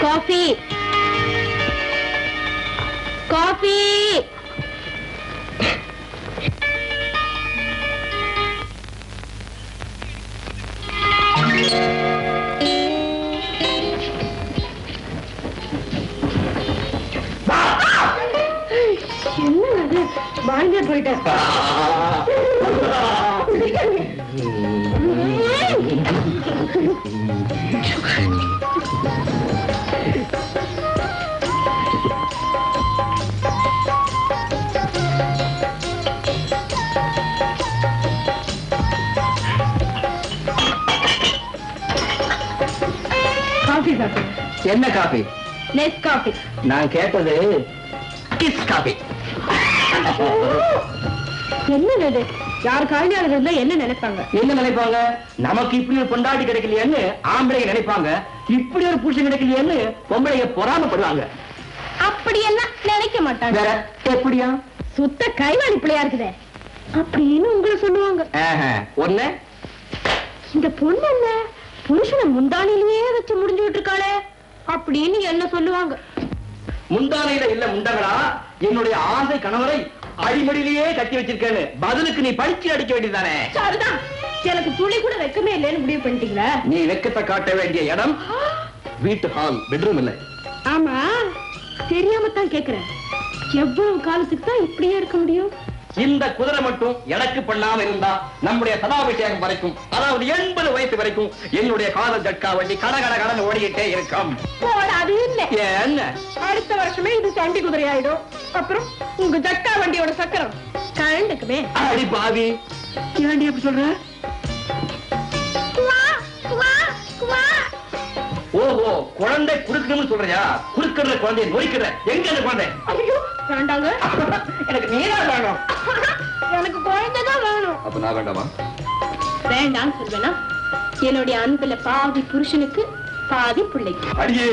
Coffee coffee. என்ன வாழ்ந்தே போயிட்டேன். காஃபி சாப்பிடு. என்ன காபி? நெஸ் காஃபி. நான் கேட்டது கிஸ் காபி. என்ன யாரு காய்ஞர் இருந்தா என்ன நினைப்பாங்க? என்ன நினைப்பாங்க? நமக்கு இப்படி ஒரு பொண்டாட்டி கிடைக்கலையேன்னு ஆம்பளைங்க நினைப்பாங்க. இப்படி ஒரு புருஷன் கிடைக்கலையேன்னு பொம்பளைங்க பொறாமப்படுவாங்க. அப்படியெல்லாம் நினைக்க மாட்டாங்க. வேற எப்படியா? சுத்த கைவாளி பிள்ளையா இருக்குதே அப்படின்னு உங்களை சொல்லுவாங்க. ஒண்ணு இந்த பொண்ணு என்ன புருஷனை முந்தானிலேயே வச்சு முடிஞ்சுட்டு இருக்காளே அப்படின்னு என்ன சொல்லுவாங்க. முந்தானையில இல்ல முண்டங்களா, என்னுடைய ஆசை கணவரை அடிமடியிலேயே கட்டி வச்சிருக்கேன்னு பதிலுக்கு நீ படிச்சு அடிக்க வேண்டியதானே? சரிதான், எனக்கு துளி கூட வெக்கமே இல்லைன்னு முடிவு பண்ணிட்டீங்களா? நீ வெக்கத்தை காட்ட வேண்டிய இடம் வீட்டு ஹால், பெட்ரூம் இல்லை. ஆமா, தெரியாம தான் கேக்குறேன். எவ்வளவு காலத்துக்கு தான் இப்படியே இருக்க முடியும்? இந்த குதிரை மட்டும் எனக்கு பண்ணாம இருந்தா நம்முடைய சதாபிஷேகம் வரைக்கும், அதாவது 80 வயசு வரைக்கும் என்னுடைய காதல் ஜட்கா வண்டி கடகட கடந்து ஓடிக்கிட்டே இருக்கும். அது இல்ல, என்ன அடுத்த வருஷமே இது சண்டி குதிரை ஆயிடும். அப்புறம் உங்க ஜட்கா வண்டியோட சக்கரம் கழண்டுக்குமே. அடி பாவி, ஏன்டி எப்படி சொல்ற? ஓஹோ, குழந்தை குடுக்கணும்னு சொல்றியா? குடுக்கற குழந்தைய நோய்க்கிற. எங்க அந்த குழந்தை? ஐயோ வேண்டாங்க, எனக்கு நீதான் வேணும். எனக்கு குழந்தைதான் வேணும். அப்ப நான் வேண்டாமா? வேண்டாம் சொல்வேனா? என்னுடைய அன்புல பாதி புருஷனுக்கு பாதி பிள்ளைக்கு. அடியே,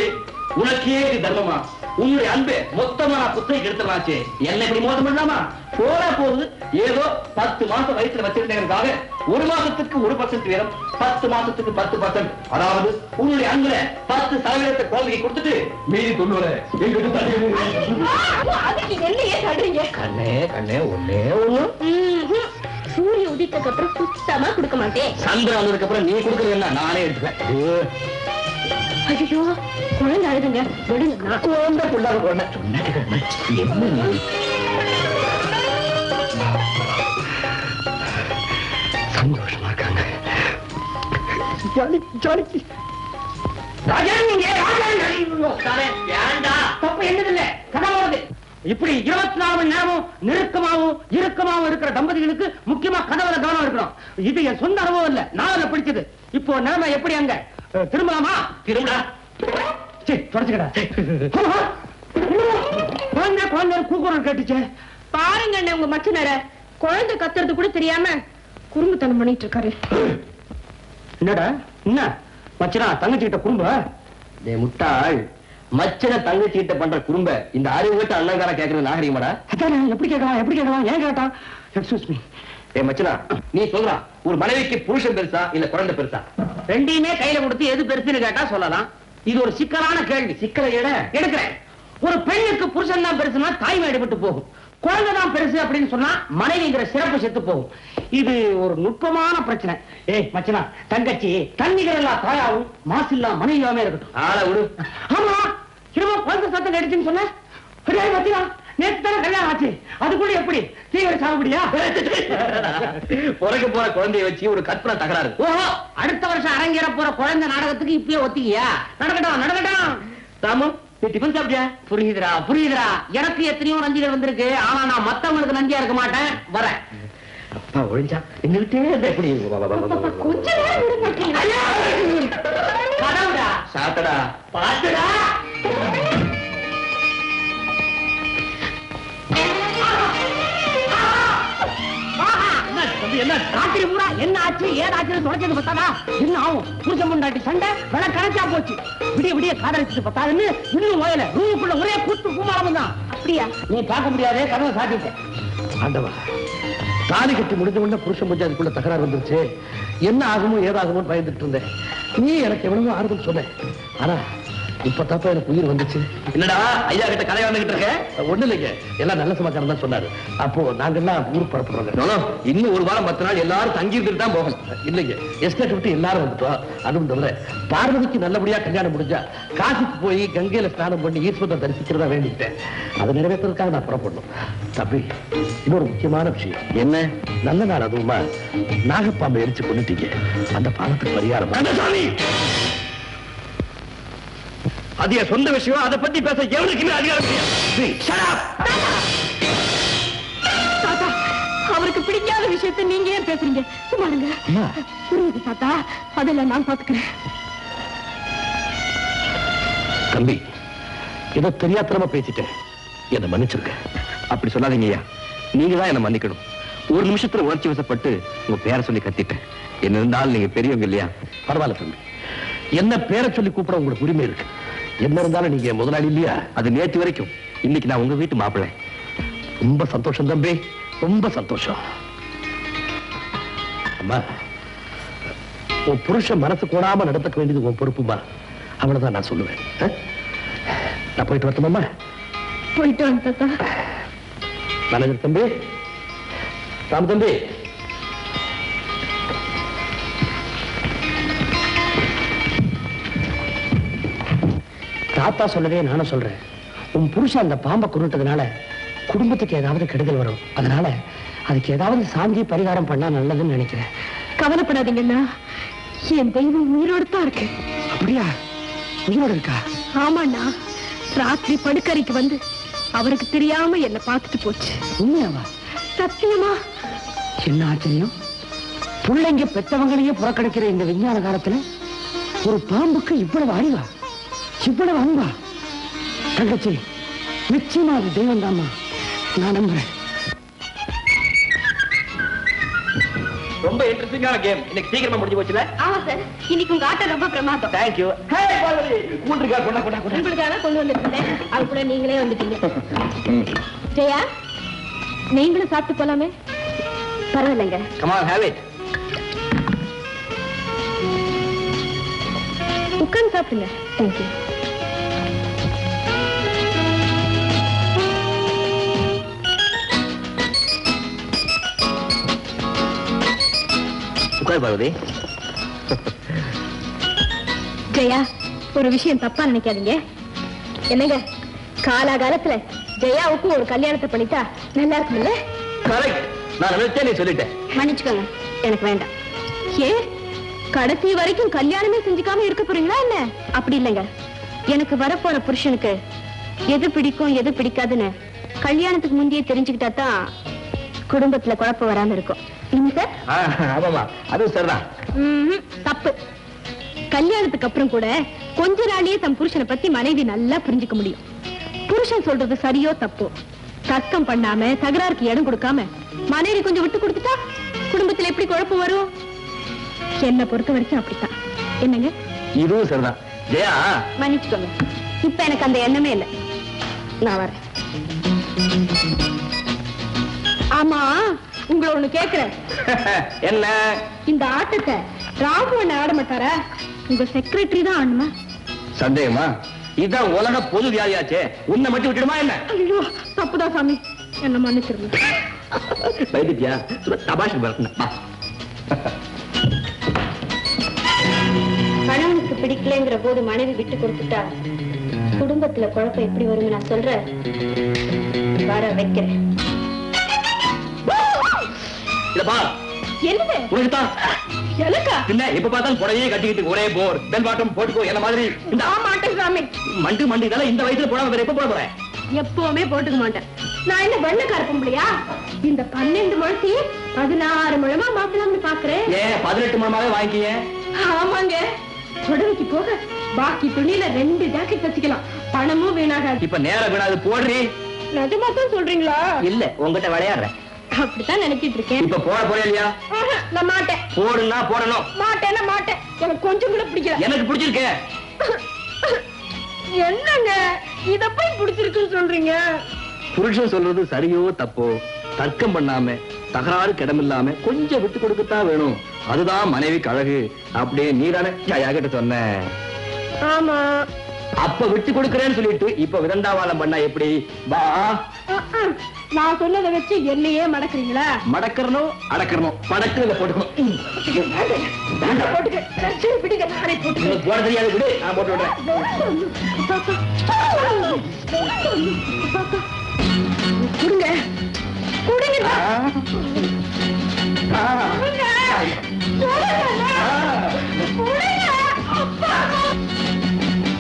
உனக்கே இது தர்மமா? உன்னுடைய அன்பு மொத்தமா நான் புத்தகம் எடுத்துலாச்சு. என்ன இப்படி மோசம் பண்ணலாமா? போனா போகுது, ஏதோ 10 மாசம் வயசுல வச்சிருந்தேங்கிறதுக்காக 1 மாசத்துக்கு 1% வீதம், 10 மாசத்துக்கு 10%, அதாவது உன்னுடைய அன்புல 10% குழந்தைக்கு கொடுத்துட்டு மீதி 90 எங்கிட்ட தள்ளி. அதுக்கு என்னையே தடுறீங்க? கண்ணே கண்ணே, ஒன்னே ஒண்ணு. சூரிய உதித்ததுக்கு அப்புறம் சுத்தமா கொடுக்க மாட்டேன். சந்திரன் வந்ததுக்கு அப்புறம் நீ கொடுக்கறது என்ன, நானே எடுத்துக்கிறேன். ஐயோ குழந்தை அழுதுங்க, விடுங்க. குழந்தை புள்ளாத குழந்தை என்ன சந்தோஷமா இருக்காங்க. இப்படி 24 மணி நேரமும் இறுக்கமாவும் இருக்கிற தம்பதிகளுக்கு முக்கியமா கதவுல கவனம் இருக்கணும். இது என் சொந்த அனுபவம் இல்ல, நான் பிடிச்சது. இப்போ நிலைமை எப்படி? அங்க திரும்பலாமா? திரும்படா, தொடச்சுக்கடா. குழந்தை கூக்குரல் கேட்டுச்சு. பாருங்க அண்ணே, உங்க மச்சனர குழந்தை கத்துறது கூட தெரியாம குறும்புத்தனம் பண்ணிட்டு இருக்காரு. என்னடா என்ன மச்சனா தங்கச்சிக்கிட்ட குறும்ப? முட்டாள், மச்சன தங்கச்சிக்கிட்ட பண்ற குறும்ப இந்த அறிவுகட்ட அண்ணங்கார கேட்கறது நாகரிகமாடா? எப்படி கேட்கலாம் ஏன் கேட்டான்? Excuse me. மச்சனா நீ சொல்றா, ஒரு மனைவிக்கு புருஷன் பெருசா இல்ல குழந்தை பெருசா? ரெண்டையுமே கையில கொடுத்து எது பெருசுன்னு கேட்டா சொல்லலாம். இது ஒரு சிக்கலான கேள்வி. சிக்கலை எடுக்கிறேன். ஒரு பெண்ணுக்கு புருஷன் தான் பெருசுனா தாய்மை அடிபட்டு போகும். குழந்தைதான் பெருசு அப்படின்னு சொன்னா மனைவிங்கிற சிறப்பு செத்து போகும். இது ஒரு நுட்பமான பிரச்சனை. மச்சனா, தங்கச்சி தண்ணிகளா தாயாவும் மாசில்லா மனைவியாவே இருக்கட்டும். ஆள விடு. ஆமா, திரும்ப குழந்தை சத்தம் கேட்டுச்சுன்னு சொன்ன. நேற்று தானே கல்யாணம் ஆச்சு, அதுக்குள்ள எப்படி தீவிர சாகுபடியா? பிறகு போற குழந்தைய வச்சு ஒரு கற்பனை தகராறு. ஓஹோ, அடுத்த வருஷம் அரங்கேற போற குழந்தை நாடகத்துக்கு இப்பயே ஒத்திக்கியா? நடக்கட்டும். ராமு, டிஃபன் சாப்பிட்டியா? புரியுதுடா. எனக்கு எத்தனையோ நஞ்சிகள் வந்திருக்கு, ஆனா நான் மத்தவங்களுக்கு நஞ்சியா இருக்க மாட்டேன். வரேன். அப்பா ஒழிஞ்சா எங்ககிட்டே கொஞ்ச நேரம் விட மாட்டீங்க. சாப்பிட்டடா, பாத்துடா. என்ன ராத்திரி பூரா என்ன ஆச்சு ஏதாச்சுன்னு தொடச்சது பத்தாதா? என்ன ஆகும்? புருஷன் பொண்டாட்டி சண்டை விலை கணச்சா போச்சு. விடிய காதலிச்சு பத்தாதுன்னு இன்னும் முதல்ல ரூமுக்குள்ள ஒரே கூத்து பூமாலம் தான். அப்படியா? நீ பார்க்க முடியாதே, கதவை சாத்திட்டேன். ஆண்டவா, தாலி கட்டி முடிஞ்ச உடனே புருஷன் பொண்டாட்டிக்குள்ள தகராறு வந்துருச்சு. என்ன ஆகுமோ ஏதாகுமோ பயந்துட்டு இருந்தேன். நீ எனக்கு எவ்வளவோ ஆறுதல் சொன்ன. ஆனா இப்ப தப்ப எனக்கு உயிர் வந்துச்சு. என்னடா ஐயா கிட்ட கதை வந்துகிட்டு இருக்க? ஒண்ணு இல்லைங்க, எல்லாம் நல்ல சமாச்சாரம் தான் சொன்னாரு. அப்போ நாங்கெல்லாம் ஊர் புறப்படுறோங்க. இன்னும் ஒரு வாரம் 10 நாள் எல்லாரும் தங்கி இருந்துட்டு தான் போகணும். இல்லைங்க, எஸ்டேட் விட்டு எல்லாரும் வந்துட்டோம். அதுவும் தவிர பார்வதிக்கு நல்லபடியா கல்யாணம் முடிஞ்சா காசிக்கு போய் கங்கையில ஸ்நானம் பண்ணி ஈஸ்வரனை தரிசிக்கிறதா வேண்டிக்கிட்டேன். அதை நிறைவேற்றுறதுக்காக நான் புறப்படணும். தம்பி, இன்னொரு முக்கியமான விஷயம். என்ன? நல்ல நாள் அதுவுமா நாகப்பாம்பை எரிச்சு கொண்டுட்டீங்க. அந்த பாவத்துக்கு பரிகாரம் அது என் சொந்த விஷயம். அதை பத்தி பேச எவனுக்குமே அதிகாரம் தாத்தா, அவருக்கு பிடிக்காத விஷயத்தை நீங்க ஏன் பேசுறீங்க? சும்மாருங்க. புரியுது தாத்தா, அதெல்லாம் நான் பாத்துக்கிறேன். தம்பி, ஏதோ தெரியாத்தனமா பேசிட்டேன், என்ன மன்னிச்சிருக்க. அப்படி சொல்லாதீங்க ஐயா, நீங்க தான் என்ன மன்னிக்கணும். ஒரு நிமிஷத்துல உணர்ச்சி வசப்பட்டு உங்க பேரை சொல்லி கத்திட்டேன். என்ன இருந்தாலும் நீங்க பெரியவங்க இல்லையா? பரவாயில்ல தம்பி, என்ன பேரை சொல்லி கூப்பிட உங்களுக்கு உரிமை இருக்கு. என்ன இருந்தாலும் நீங்க முதலாளி இல்லையா? அது நேற்று வரைக்கும். இன்னைக்கு நான் உங்க வீட்டு மாப்பிள்ளை. ரொம்ப சந்தோஷம் தம்பி, ரொம்ப சந்தோஷம். அம்மா, உன் புருஷன் மனசு கூடாம நடத்துக்க வேண்டியது உன் பொறுப்புமா. அவ்வளவுதான் நான் சொல்லுவேன். நான் போயிட்டு வரட்டுமாம்மா? போயிட்டு வாங்க தாத்தா. மேனேஜர் தம்பி, ராம் தம்பி, தாத்தா சொல்லவே நானும் சொல்றேன். உன் புருஷன் அந்த பாம்பை கொண்டுட்டதுனால குடும்பத்துக்கு ஏதாவது கெடுதல் வரும். அதனால அதுக்கு ஏதாவது சாந்தி பரிகாரம் பண்ணா நல்லதுன்னு நினைக்கிறேன். கவலைப்படாதீங்கண்ணா, என் தெய்வம் உயிரோடு தான் இருக்கு. அப்படியா? உயிரோடு இருக்கா? ஆமாண்ணா, ராத்திரி படுக்கறைக்கு வந்து அவருக்கு தெரியாம என்ன பார்த்துட்டு போச்சு. உண்மையாவா? சத்தியமா. என்ன ஆச்சரியம்! பிள்ளைங்க பெற்றவங்களையே புறக்கணிக்கிற இந்த விஞ்ஞான காலத்துல ஒரு பாம்புக்கு இவ்வளவு அறிவா, இவ்வளவு அன்பா? தங்கச்சி, நிச்சயமா அது தெய்வம் தாமா, நான் நம்புறேன். ரொம்ப இன்ட்ரெஸ்டிங்கான கேம். இன்னைக்கு சீக்கிரமா முடிஞ்சு போச்சுல? ஆமா சார், இன்னைக்கு உங்க ஆட்டம் ரொம்ப பிரமாதம். Thank you. ஹே பாலவி, கூண்டுக்கா கொண்டா. உங்களுக்காக கொண்டு வந்துட்டேன். அது கூட நீங்களே வந்துட்டீங்க. ஜெயா, நீங்களும் சாப்பிட்டு போலாமே? பரவாயில்லைங்க. Come on, have it. உட்கார்ந்து சாப்பிடுங்க. Thank you. உட்கார் பார்வதி. ஜெயா, ஒரு விஷயம் தப்பா நினைக்காதீங்க. என்னங்க, காலாகாலத்துல ஜெயாவுக்கு ஒரு கல்யாணத்தை பண்ணிட்டா நல்லா இருக்கும்ல? கரெக்ட், நான் நினைச்சேன், நீ சொல்லிட்டேன். மன்னிச்சுக்கோங்க, எனக்கு வேண்டாம். ஏன் கடைசி வரைக்கும் கல்யாணமே செஞ்சுக்காம இருக்க போறீங்களா என்ன? அப்படி இல்லைங்க, எனக்கு வரப்போற புருஷனுக்கு எது பிடிக்கும் எது பிடிக்காதுன்னு கல்யாணத்துக்கு முந்தையே தெரிஞ்சுக்கிட்டா தான் குடும்பத்துல குழப்பம் வராம இருக்கும். ஆமாமா, அது சரிதான். தப்பு. கல்யாணத்துக்கு அப்புறம் கூட கொஞ்ச நாளையே தன் புருஷனை பத்தி மனைவி நல்லா புரிஞ்சுக்க முடியும். புருஷன் சொல்றது சரியோ தப்போ தர்க்கம் பண்ணாம தகராறுக்கு இடம் கொடுக்காம மனைவி கொஞ்சம் விட்டு கொடுத்துட்டா குடும்பத்துல எப்படி குழப்பம் வரும்? என்ன பொறுத்த வரைக்கும் அப்படித்தான். என்னங்க? இதுவும் சரிதான். ஜெயா, மன்னிச்சுக்கோங்க, இப்ப எனக்கு அந்த எண்ணமே இல்லை. நான் வரேன். ஆமா, உங்களை ஒண்ணு கேக்குறேன். என்ன? இந்த ஆட்டத்தை ராகுவன் ஆட மாட்டாரா? உங்க செக்ரட்டரி தான் ஆடணுமா? சந்தேகமா? இதுதான் உலக பொது வியாதியாச்சே, உன்னை மட்டும் விட்டுடுமா என்ன? ஐயோ, தப்புதான் சாமி, என்ன மன்னிச்சிருங்க. வைத்தியா தபாஷ் கணவனுக்கு பிடிக்கலங்கிற போது மனைவி விட்டு கொடுத்துட்டா குடும்பத்துல குழப்பம் எப்படி வரும்? நான் சொல்றேன், வர வைக்கிறேன். என்னது? உனக்குதான். எனக்கா? என்ன எப்ப பார்த்தாலும் புடையே கட்டிக்கிட்டு ஒரே போர் பெல் பாட்டம் போட்டுக்கோ என்ன மாதிரி. மாட்டேன் சாமி. மண்டு இதெல்லாம் இந்த வயசுல போடாம வேற எப்ப போட போறேன்? எப்பவுமே போட்டுக்க மாட்டேன். நான் என்ன வெள்ளக்கார பொம்பளையா? இந்த 12 முழத்தி 16 முழமா மாத்தலாம்னு பாக்குறேன். ஏன் 18 முழமாவே வாங்கிக்கிய? ஆமாங்க, புடவைக்கு போக பாக்கி துணியில 2 ஜாக்கெட் வச்சுக்கலாம், பணமும் வீணாகாது. இப்ப நேரம் வீணாது போடுறீ? நிஜமா தான் சொல்றீங்களா? இல்ல, உங்ககிட்ட விளையாடுறேன். அப்படித்தான் நினைச்சிட்டு இருக்கேன். இப்ப போட போறே இல்லையா? நான் மாட்டேன். போடுனா போடணும். மாட்டேன்னா மாட்டேன். எனக்கு கொஞ்சம் கூட பிடிக்கல. எனக்கு பிடிச்சிருக்கு. என்னங்க இத போய் பிடிச்சிருக்குன்னு சொல்றீங்க? புருஷன் சொல்றது சரியோ தப்போ தர்க்கம் பண்ணாம தகராறு கிடமில்லாம கொஞ்சம் விட்டு கொடுக்கத்தான் வேணும். அதுதான் மனைவிக்கு அழகு. அப்படியே நீதானே ஜயா கிட்ட சொன்ன? ஆமா, அப்ப விட்டு கொடுக்கறேன்னு சொல்லிட்டு இப்ப விதண்டாவாலம் பண்ணா எப்படி? வா. நான் சொன்னதை வச்சு என்னையே மடக்குறீங்களா? மடக்கறணும் அடக்கறணும் படக்குல போட்டுக்கணும். போட தெரியாது விடு, நான் போட்டு விடுறேன். கொடுங்க கொடுங்க.